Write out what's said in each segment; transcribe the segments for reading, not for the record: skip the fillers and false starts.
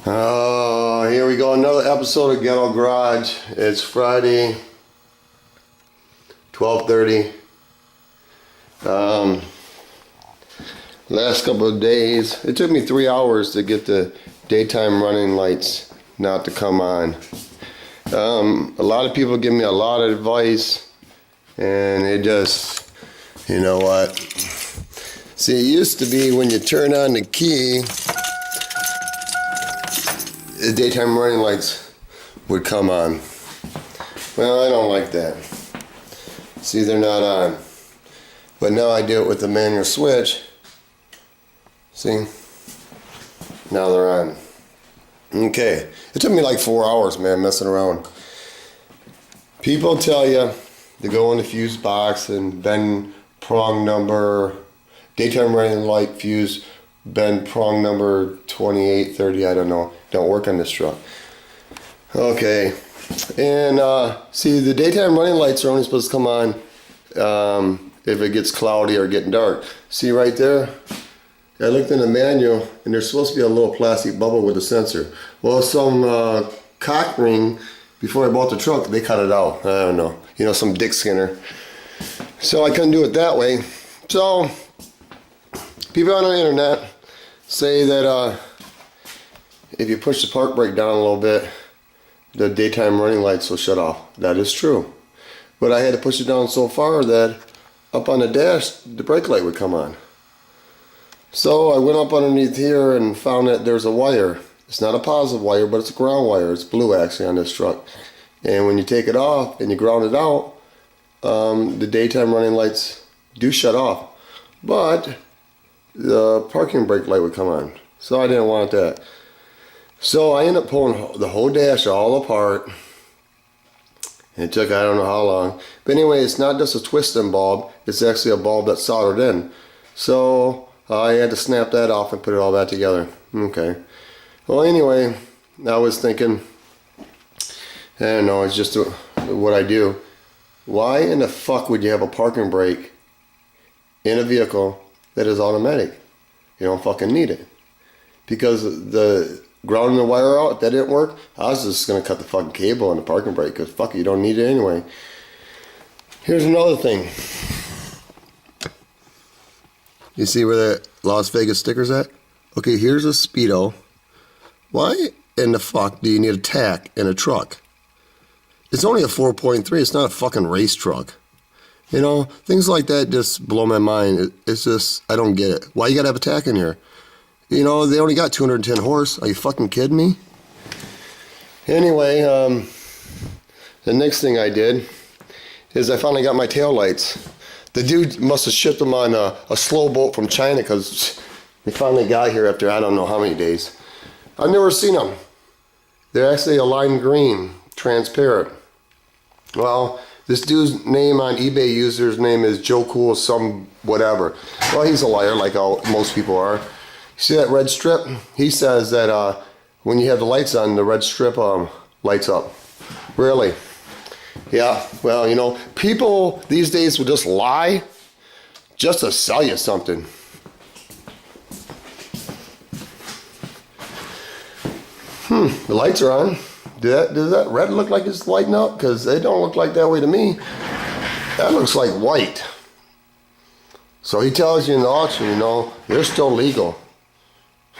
Oh, here we go, another episode of Ghetto Garage. It's Friday, 12:30. Last couple of days, it took me 3 hours to get the daytime running lights not to come on. A lot of people give me a lot of advice, and it just, you know what? See, it used to be when you turn on the key, the daytime running lights would come on. Well, I don't like that. See, they're not on. But now I do it with the manual switch. See? Now they're on. Okay. It took me like 4 hours, man, messing around. People tell you to go in the fuse box and bend prong number, daytime running light fuse, bend prong number 28, 30, I don't know. Don't work on this truck. Okay. And see, the daytime running lights are only supposed to come on if it gets cloudy or getting dark. See right there? I looked in the manual, and there's supposed to be a little plastic bubble with a sensor. Well, some cock ring, before I bought the truck, they cut it out. I don't know. You know, some dick skinner. So I couldn't do it that way. So, people on the internet say that if you push the park brake down a little bit, the daytime running lights will shut off. That is true. But I had to push it down so far that up on the dash, the brake light would come on. So I went up underneath here and found that there's a wire. It's not a positive wire, but it's a ground wire. It's blue actually on this truck. And when you take it off and you ground it out, the daytime running lights do shut off. But the parking brake light would come on. So I didn't want that. So I ended up pulling the whole dash all apart. It took I don't know how long. But anyway, it's not just a twisting bulb. It's actually a bulb that's soldered in. So I had to snap that off and put it all back together. Okay. Well, anyway, I was thinking, I don't know, it's just what I do. Why in the fuck would you have a parking brake in a vehicle that is automatic? You don't fucking need it. Because the grounding the wire out, that didn't work, I was just going to cut the fucking cable on the parking brake because fuck it, you don't need it anyway. Here's another thing. You see where the Las Vegas sticker's at? Okay, here's a Speedo. Why in the fuck do you need a tack in a truck? It's only a 4.3, it's not a fucking race truck. You know, things like that just blow my mind. It's just, I don't get it. Why you gotta have a tack in here? You know, they only got 210 horse. Are you fucking kidding me? Anyway, the next thing I did is I finally got my tail lights. The dude must have shipped them on a slow boat from China because they finally got here after I don't know how many days. I've never seen them. They're actually a lime green, transparent. Well, this dude's name on eBay user's name is Joe Cool some whatever. Well, he's a liar like most people are. You see that red strip? He says that when you have the lights on, the red strip lights up. Really? Yeah, well, you know, people these days will just lie just to sell you something. The lights are on. Does that red look like it's lighting up? Because they don't look like that way to me. That looks like white. So he tells you in the auction, you know, they're still legal.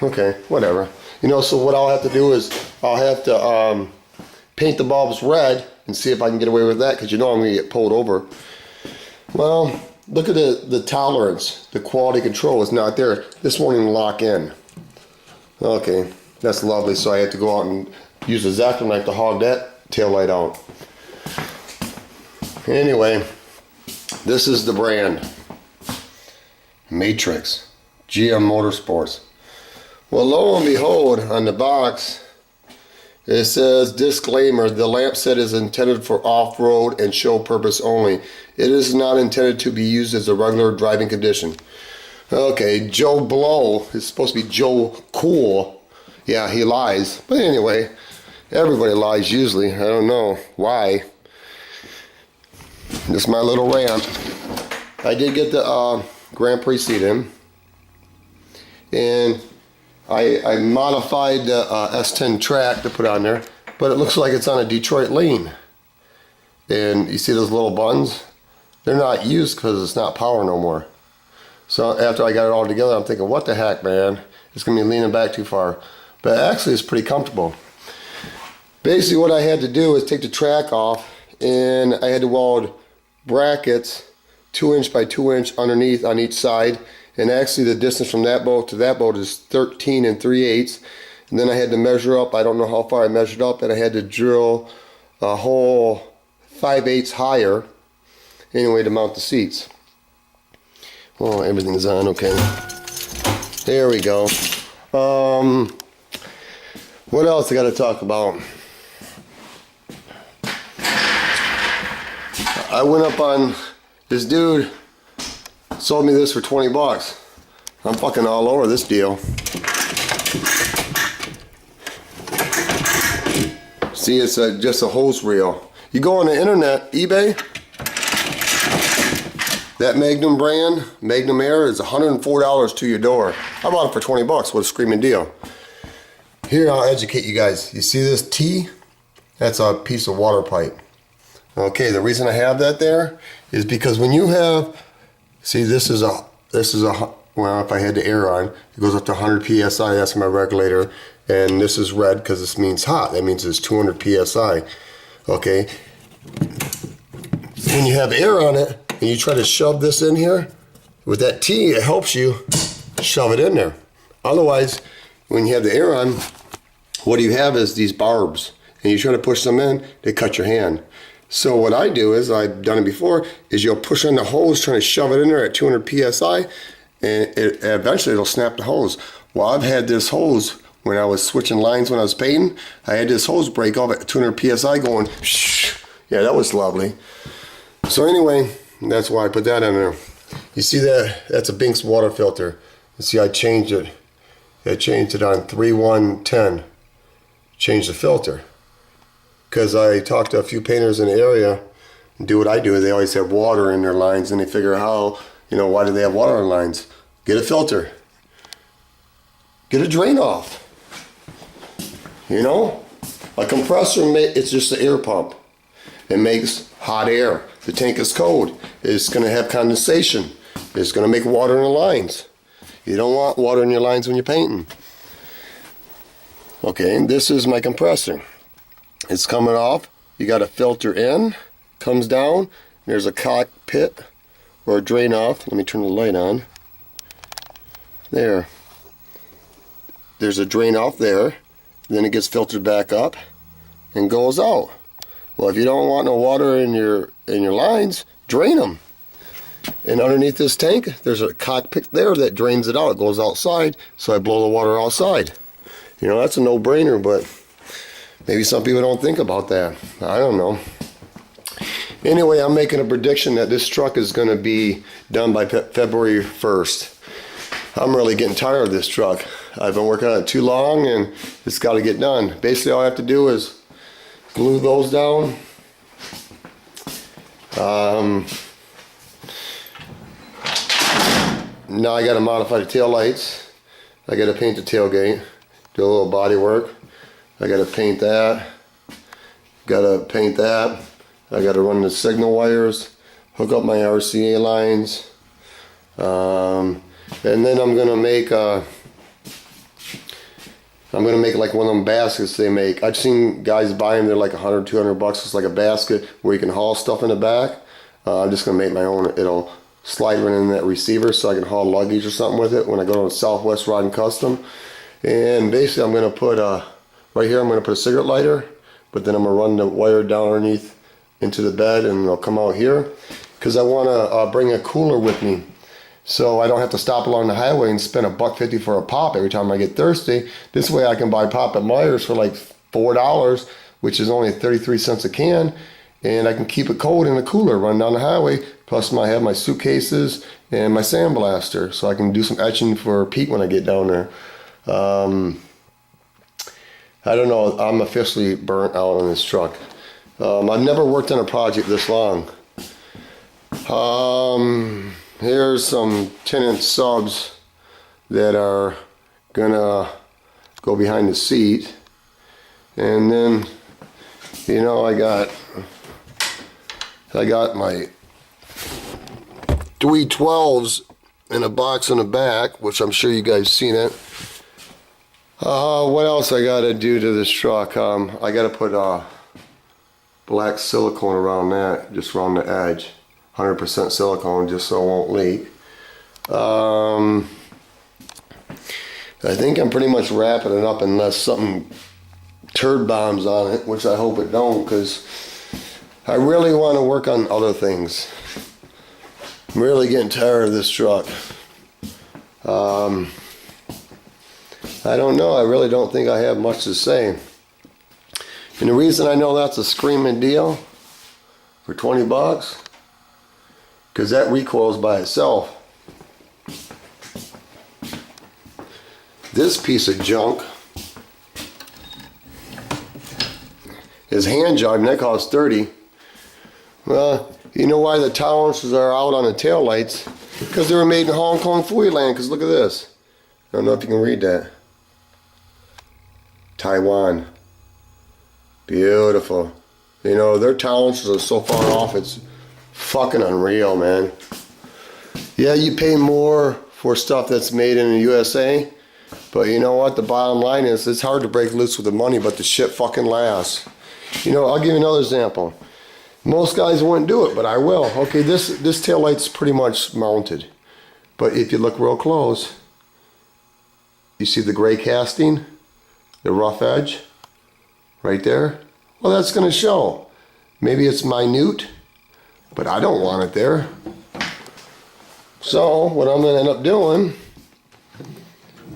Okay, whatever. You know, so what I'll have to do is I'll have to paint the bulbs red and see if I can get away with that, because you know I'm going to get pulled over. Well, look at the tolerance. The quality control is not there. This won't even lock in. Okay, that's lovely. So I have to go out and use a X-Acto knife to hog that tail light out. Anyway, this is the brand. Matrix. GM Motorsports. Well, lo and behold, on the box, it says, disclaimer, the lamp set is intended for off-road and show purpose only. It is not intended to be used as a regular driving condition. Okay, Joe Blow is supposed to be Joe Cool. Yeah, he lies. But anyway, everybody lies usually. I don't know why. Just my little rant. I did get the Grand Prix seat in. And I modified the S10 track to put on there, but it looks like it's on a Detroit lean. And you see those little buttons? They're not used because it's not power no more. So after I got it all together, I'm thinking, what the heck, man? It's going to be leaning back too far. But actually, it's pretty comfortable. Basically, what I had to do is take the track off, and I had to weld brackets 2" by 2" underneath on each side. And actually, the distance from that bolt to that bolt is 13 3/8. And then I had to measure up. I don't know how far I measured up, and I had to drill a hole 5/8 higher anyway to mount the seats. Well, everything's on, okay. There we go. What else I got to talk about? I went up on this dude, sold me this for 20 bucks. I'm fucking all over this deal. See, it's just a hose reel. You go on the internet, eBay, that Magnum brand, Magnum Air, is $104 to your door. I bought it for 20 bucks. What a screaming deal. Here, I'll educate you guys. You see this T? That's a piece of water pipe. Okay, the reason I have that there is because when you have, see, this is a, well, if I had the air on, it goes up to 100 PSI, that's my regulator, and this is red because this means hot. That means it's 200 PSI, okay? When you have air on it, and you try to shove this in here, with that T, it helps you shove it in there. Otherwise, when you have the air on, what you have is these barbs, and you try to push them in, they cut your hand. So what I do is, I've done it before, is you'll push on the hose trying to shove it in there at 200 PSI, and eventually it'll snap the hose. Well, I've had this hose, when I was switching lines when I was painting, I had this hose break off at 200 PSI going, shh. Yeah, that was lovely. So anyway, that's why I put that in there. You see that? That's a Binks water filter. You see, I changed it. I changed it on 3110. Changed the filter. Because I talked to a few painters in the area and do what I do. They always have water in their lines, and they figure how, you know, why do they have water in lines? Get a filter. Get a drain off. You know? A compressor, it's just an air pump. It makes hot air. The tank is cold. It's going to have condensation. It's going to make water in the lines. You don't want water in your lines when you're painting. Okay, and this is my compressor. It's coming off. You got a filter in, comes down. There's a cockpit or a drain off. Let me turn the light on. There. There's a drain off there. Then it gets filtered back up and goes out. Well, if you don't want no water in your lines, drain them. And underneath this tank, there's a cockpit there that drains it out. It goes outside, so I blow the water outside. You know, that's a no-brainer, but maybe some people don't think about that. I don't know. Anyway, I'm making a prediction that this truck is going to be done by February 1st. I'm really getting tired of this truck. I've been working on it too long, and it's got to get done. Basically, all I have to do is glue those down. Now I got to modify the tail lights. I got to paint the tailgate, do a little body work. I got to paint that. Got to paint that. I got to run the signal wires, hook up my RCA lines, and then I'm gonna make like one of them baskets they make. I've seen guys buy them. They're like 100, 200 bucks. It's like a basket where you can haul stuff in the back. I'm just gonna make my own. It'll slide right in that receiver so I can haul luggage or something with it when I go to Southwest Rod and Custom. And basically, I'm gonna put right here. I'm gonna put a cigarette lighter, but then I'm gonna run the wire down underneath into the bed, and it'll come out here because I want to bring a cooler with me, so I don't have to stop along the highway and spend $1.50 for a pop every time I get thirsty. This way I can buy pop at Myers for like $4, which is only 33 cents a can, and I can keep it cold in a cooler, run down the highway. Plus I have my suitcases and my sandblaster, so I can do some etching for Pete when I get down there. I don't know, I'm officially burnt out on this truck. I've never worked on a project this long. Here's some 10-inch subs that are gonna go behind the seat. And then, you know, I got my 312s in a box in the back, which I'm sure you guys seen it. What else I gotta do to this truck? I gotta put black silicone around that, just around the edge. 100% silicone, just so it won't leak. I think I'm pretty much wrapping it up unless something turd bombs on it, which I hope it don't, because I really want to work on other things. I'm really getting tired of this truck. I don't know, I really don't think I have much to say. And the reason I know that's a screaming deal for 20 bucks, because that recoils by itself. This piece of junk is hand jogged, and that costs 30. Well, you know why the tolerances are out on the taillights? Because they were made in Hong Kong Fooeyland. Because look at this. I don't know if you can read that. Taiwan. Beautiful. You know, their tolerances are so far off, it's fucking unreal, man. Yeah, you pay more for stuff that's made in the USA, but you know what? The bottom line is, it's hard to break loose with the money, but the shit fucking lasts. You know, I'll give you another example. Most guys wouldn't do it, but I will. Okay, this taillight's pretty much mounted. But if you look real close, you see the gray casting? The rough edge? Right there? Well, that's going to show. Maybe it's minute, but I don't want it there. So, what I'm going to end up doing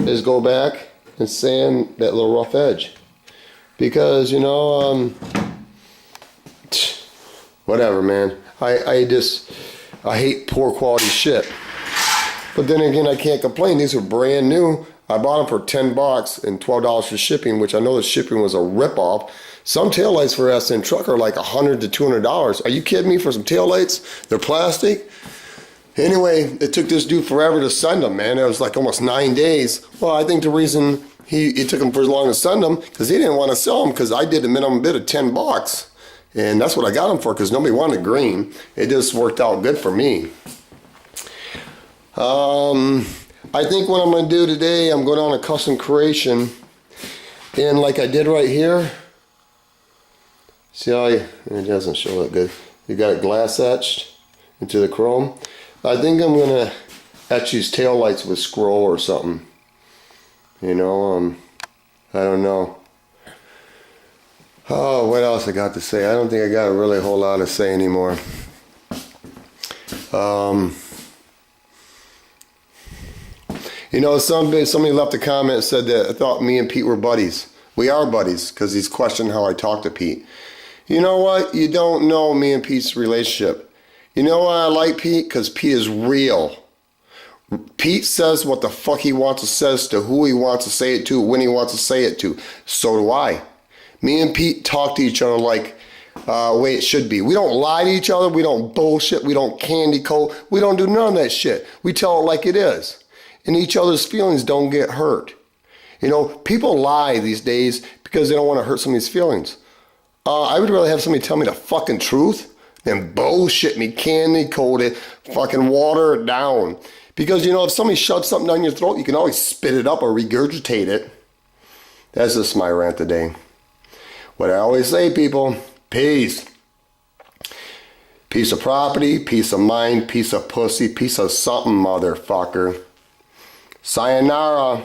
is go back and sand that little rough edge. Because, you know, whatever, man. I hate poor quality shit. But then again, I can't complain. These are brand new. I bought them for 10 bucks and $12 for shipping, which I know the shipping was a ripoff. Some taillights for SN truck are like $100 to $200. Are you kidding me for some taillights? They're plastic. Anyway, it took this dude forever to send them, man. It was like almost 9 days. Well, I think the reason it took him for as long to send them, because he didn't want to sell them, because I did a minimum bid of 10 bucks. And that's what I got them for, because nobody wanted green. It just worked out good for me. I think what I'm going to do today, I'm going on a custom creation. And like I did right here, see how it doesn't show that good. You got it glass etched into the chrome. I think I'm going to etch these taillights with scroll or something. You know, I don't know. Oh, what else I got to say? I don't think I got a really whole lot to say anymore. You know, somebody left a comment and said that I thought me and Pete were buddies. We are buddies, because he's questioned how I talk to Pete. You know what? You don't know me and Pete's relationship. You know why I like Pete? Because Pete is real. Pete says what the fuck he wants to say to who he wants to say it to, when he wants to say it to. So do I. Me and Pete talk to each other like the way it should be. We don't lie to each other. We don't bullshit. We don't candy coat. We don't do none of that shit. We tell it like it is. And each other's feelings don't get hurt. You know, people lie these days because they don't want to hurt somebody's feelings. I would rather have somebody tell me the fucking truth than bullshit me, candy coat it, fucking water it down. Because, you know, if somebody shoves something down your throat, you can always spit it up or regurgitate it. That's just my rant today. What I always say, people, peace. Piece of property, piece of mind, piece of pussy, piece of something, motherfucker. Sayonara.